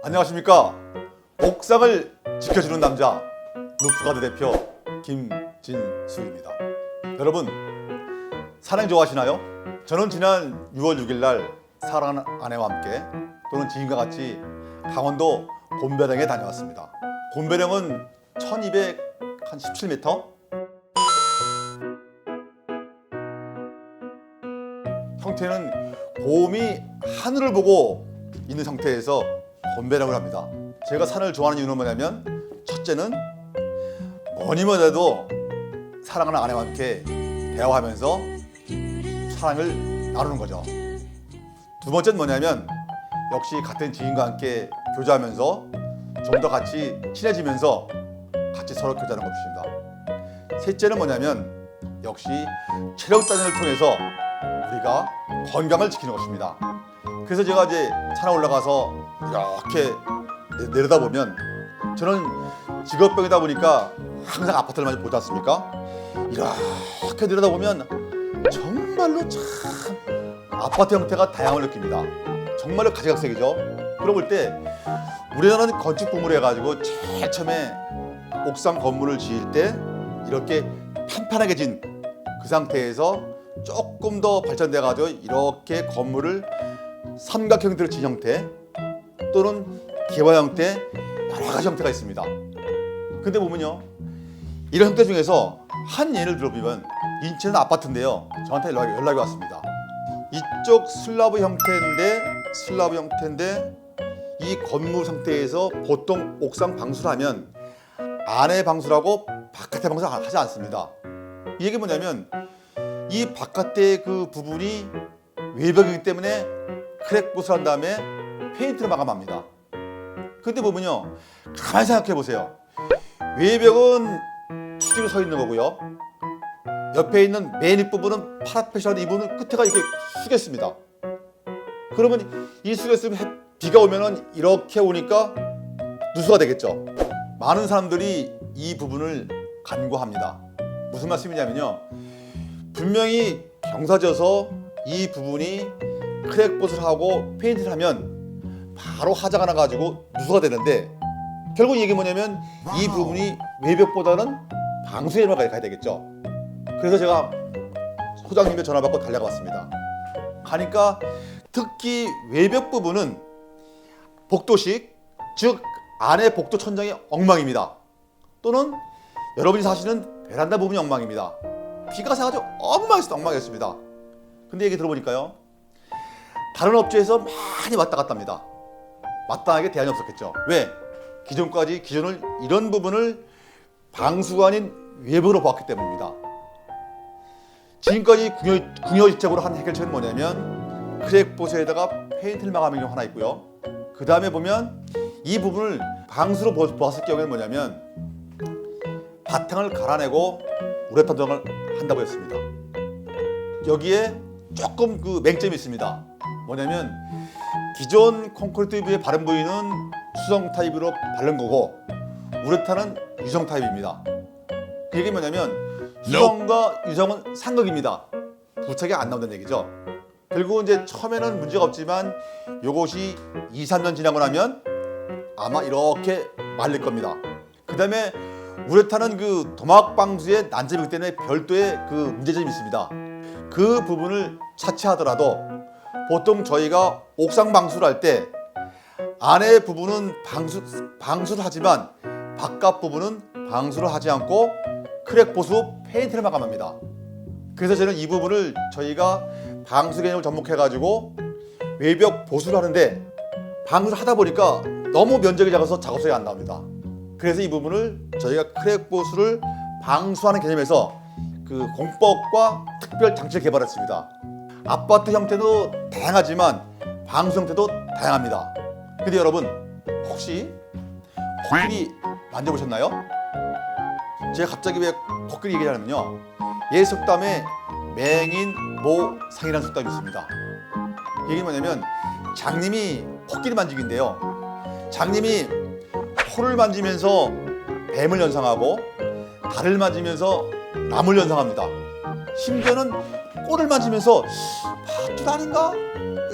안녕하십니까. 옥상을 지켜주는 남자 루프가드 대표 김진수입니다. 여러분, 산행 좋아하시나요? 저는 지난 6월 6일 날 사랑하는 아내와 함께 또는 지인과 같이 강원도 곰배령에 다녀왔습니다. 곰배령은 1217m? 형태는 곰이 하늘을 보고 있는 상태에서 곰배령을 합니다. 제가 산을 좋아하는 이유는 뭐냐면, 첫째는 뭐니 뭐니 해도 사랑하는 아내와 함께 대화하면서 사랑을 나누는 거죠. 두 번째는 뭐냐면, 역시 같은 지인과 함께 교제하면서 좀 더 같이 친해지면서 같이 서로 교제하는 것입니다. 셋째는 뭐냐면, 역시 체력단련을 통해서 우리가 건강을 지키는 것입니다. 그래서 제가 이제 산에 올라가서 이렇게 내려다보면, 저는 직업병이다 보니까 항상 아파트를 많이 보지 않습니까? 이렇게 내려다보면 정말로 참 아파트 형태가 다양을 느낍니다. 정말로 가지각색이죠. 그러고 볼 때 우리나라는 건축 붐을 해가지고 제일 처음에 옥상 건물을 지을 때 이렇게 판판하게 진 그 상태에서 조금 더 발전돼가지고 이렇게 건물을 삼각 형태로 진 형태 또는 개화 형태, 여러 가지 형태가 있습니다. 근데 보면요, 이런 형태 중에서 한 예를 들어보면, 인천 아파트인데요, 저한테 연락이 왔습니다. 이쪽 슬라브 형태인데 이 건물 상태에서 보통 옥상 방수를 하면 안에 방수라고 바깥에 방수를 하지 않습니다. 이 얘기 뭐냐면, 이 바깥의 그 부분이 외벽이기 때문에 크랙 보수를 한 다음에 페인트를 마감합니다. 근데 보면요, 가만히 생각해 보세요. 외벽은 수직으로 서 있는 거고요, 옆에 있는 맨 윗부분은 파라펫이라는 이 부분은 끝에가 이렇게 숙였습니다. 그러면 이 숙였으면 비가 오면은 이렇게 오니까 누수가 되겠죠. 많은 사람들이 이 부분을 간과합니다. 무슨 말씀이냐면요, 분명히 경사져서 이 부분이 크랙봇을 하고 페인트를 하면 바로 하자가 나가지고 누수가 되는데, 결국 이게 뭐냐면 이 부분이 외벽보다는 방수에만 가야 되겠죠. 그래서 제가 소장님의 전화 받고 달려가 봤습니다. 가니까 특히 외벽 부분은 복도식, 즉 안에 복도 천장이 엉망입니다. 또는 여러분이 사시는 베란다 부분이 엉망입니다. 비가 와서 엉망이었습니다. 근데 얘기 들어보니까요, 다른 업체에서 많이 왔다 갔다 합니다. 마땅하게 대안이 없었겠죠. 왜? 기존을 이런 부분을 방수가 아닌 외부로 보았기 때문입니다. 지금까지 궁여지책으로 한 해결책은 뭐냐면, 크랙보스에다가 페인트를 마감하는 경우 하나 있고요, 그 다음에 보면 이 부분을 방수로 보았을 경우에는 뭐냐면 바탕을 갈아내고 우레탄 도장을 한다고 했습니다. 여기에 조금 그 맹점이 있습니다. 뭐냐면, 기존 콘크리트 부에 바른 부위는 수성 타입으로 바른 거고 우레탄은 유성 타입입니다. 그 얘기 뭐냐면, 수성과 유성은 상극입니다. 부착이 안 나온다는 얘기죠. 결국은 이제 처음에는 문제가 없지만 요것이 2, 3년 지나고 나면 아마 이렇게 말릴 겁니다. 그 다음에 우레탄은 그 도막 방수의 난점이기 때문에 별도의 그 문제점이 있습니다. 그 부분을 차치하더라도 보통 저희가 옥상 방수를 할 때 안에 부분은 방수를 하지만 바깥 부분은 방수를 하지 않고 크랙 보수 페인트를 마감합니다. 그래서 저는 이 부분을 저희가 방수 개념을 접목해가지고 외벽 보수를 하는데, 방수를 하다 보니까 너무 면적이 작아서 작업성이 안 나옵니다. 그래서 이 부분을 저희가 크랙 보수를 방수하는 개념에서 그 공법과 특별 장치를 개발했습니다. 아파트 형태도 다양하지만 방수 형태도 다양합니다. 근데 여러분, 혹시 코끼리 만져보셨나요? 제가 갑자기 왜 코끼리 얘기하냐면요, 옛 속담에 맹인 모상이라는 속담이 있습니다. 이게 뭐냐면, 장님이 코끼리 만지기인데요, 장님이 코를 만지면서 뱀을 연상하고 달을 만지면서 나무를 연상합니다. 심지어는 꼴을 만지면서 밧줄 아닌가?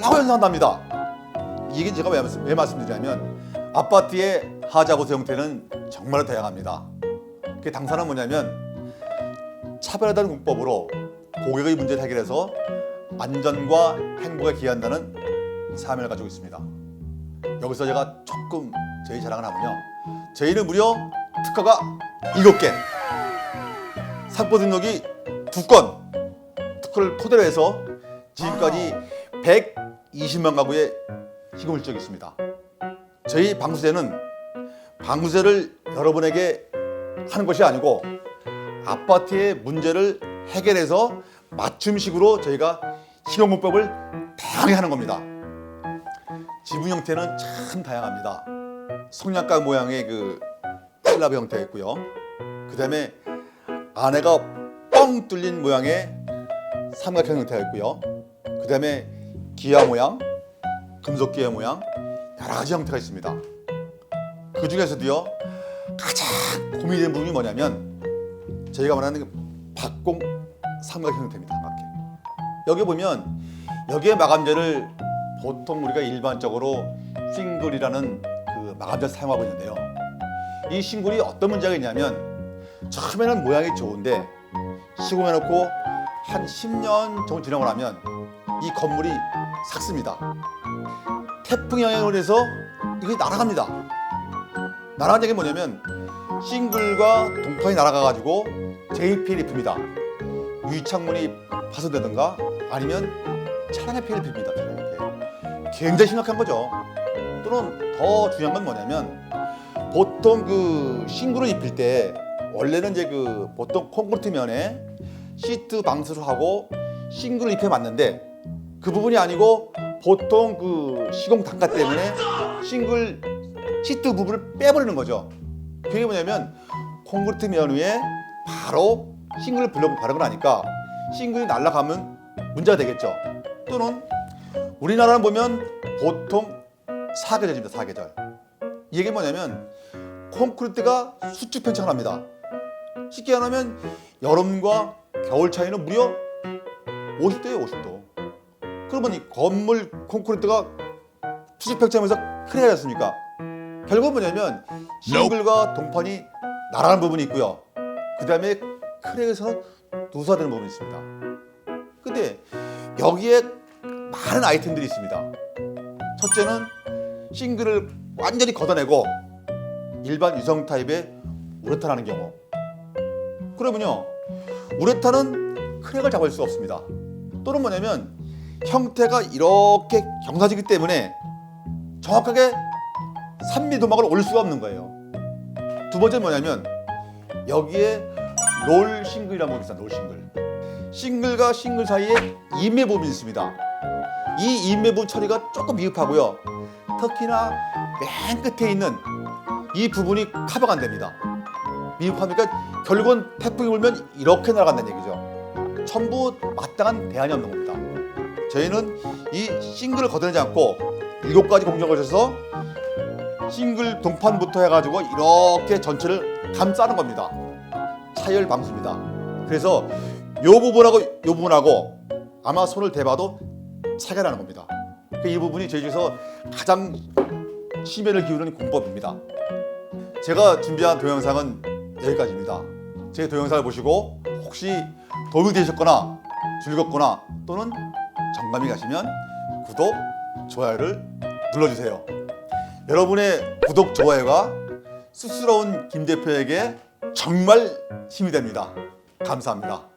라고 연상한답니다. 이게 제가 왜 말씀드리냐면, 아파트의 하자보수 형태는 정말 다양합니다. 그 당사는 뭐냐면 차별화된 공법으로 고객의 문제를 해결해서 안전과 행복에 기여한다는 사명을 가지고 있습니다. 여기서 제가 조금 저희 자랑을 하면요, 저희는 무려 특허가 7개, 상표 등록이 2건, 특허를 토대로 해서 지금까지 120만 가구에 시공을 적이 있습니다. 저희 방수제는 방수제를 여러분에게 하는 것이 아니고 아파트의 문제를 해결해서 맞춤식으로 저희가 시공공법을 다양하게 하는 겁니다. 지붕 형태는 참 다양합니다. 성냥갑 모양의 그 슬라브 형태가 있고요. 그 다음에 안에가 뻥 뚫린 모양의 삼각형 형태가 있고요. 그 다음에 기아 모양, 금속 기아 모양, 여러 가지 형태가 있습니다. 그 중에서도요, 가장 고민되는 부분이 뭐냐면 저희가 말하는 박공 삼각형 형태입니다. 삼각형. 여기 보면 여기에 마감재를 보통 우리가 일반적으로 싱글이라는 그 마감재를 사용하고 있는데요. 이 싱글이 어떤 문제가 있냐면 처음에는 모양이 좋은데 시공해놓고 한 10년 정도 지나고 나면 이 건물이 삭습니다. 태풍 영향으로 해서 이게 날아갑니다. 날아간 게 뭐냐면 싱글과 동판이 날아가가지고 JPL이 입힙니다. 유리창문이 파손되든가 아니면 차량의 피해를 빕니다. 차량의 피해. 굉장히 심각한 거죠. 또는 더 중요한 건 뭐냐면 보통 그 싱글을 입힐 때 원래는 이제 그 보통 콘크리트 면에 시트 방수를 하고 싱글을 입혀 맞는데 그 부분이 아니고 보통 그 시공 단가 때문에 싱글 시트 부분을 빼버리는 거죠. 그게 뭐냐면 콘크리트 면 위에 바로 싱글을 바르고 나니까 싱글이 날아가면 문제가 되겠죠. 또는 우리나라는 보면 보통 사계절입니다. 사계절. 이게 뭐냐면 콘크리트가 수축 편창을 합니다. 쉽게 말하면 여름과 겨울 차이는 무려 50도예요. 50도. 그러면 이 건물 콘크리트가 수축 편창하면서 크랙이 났습니까? 결국은 뭐냐면 싱글과 동판이 날아가는 부분이 있고요. 그 다음에 크랙에서는 누수화되는 부분이 있습니다. 근데 여기에 많은 아이템들이 있습니다. 첫째는 싱글을 완전히 걷어내고 일반 유성 타입의 우레탄 하는 경우. 그러면요, 우레탄은 크랙을 잡을 수가 없습니다. 또는 뭐냐면 형태가 이렇게 경사지기 때문에 정확하게 3mm 도막을 올 수가 없는 거예요. 두 번째는 뭐냐면 여기에 롤 싱글이라는 부분이 있습니다. 롤 싱글. 싱글과 싱글 사이에 인매 부분이 있습니다. 이 인매 부분 처리가 조금 미흡하고요. 특히나 맨 끝에 있는 이 부분이 커버가 안 됩니다. 미흡하니까 결국은 태풍이 불면 이렇게 날아간다는 얘기죠. 전부 마땅한 대안이 없는 겁니다. 저희는 이 싱글을 걷어내지 않고 7가지 공정을 거쳐서 싱글 동판부터 해가지고 이렇게 전체를 감싸는 겁니다. 차열 방수입니다. 그래서 이 부분하고 이 부분하고 아마 손을 대봐도 차이가 나는 겁니다. 이 부분이 저희 중에서 가장 심혈을 기울이는 공법입니다. 제가 준비한 동영상은 여기까지입니다. 제 동영상을 보시고 혹시 도움이 되셨거나 즐겁거나 또는 정감이 가시면 구독, 좋아요를 눌러주세요. 여러분의 구독, 좋아요가 쑥스러운 김 대표에게 정말 힘이 됩니다. 감사합니다.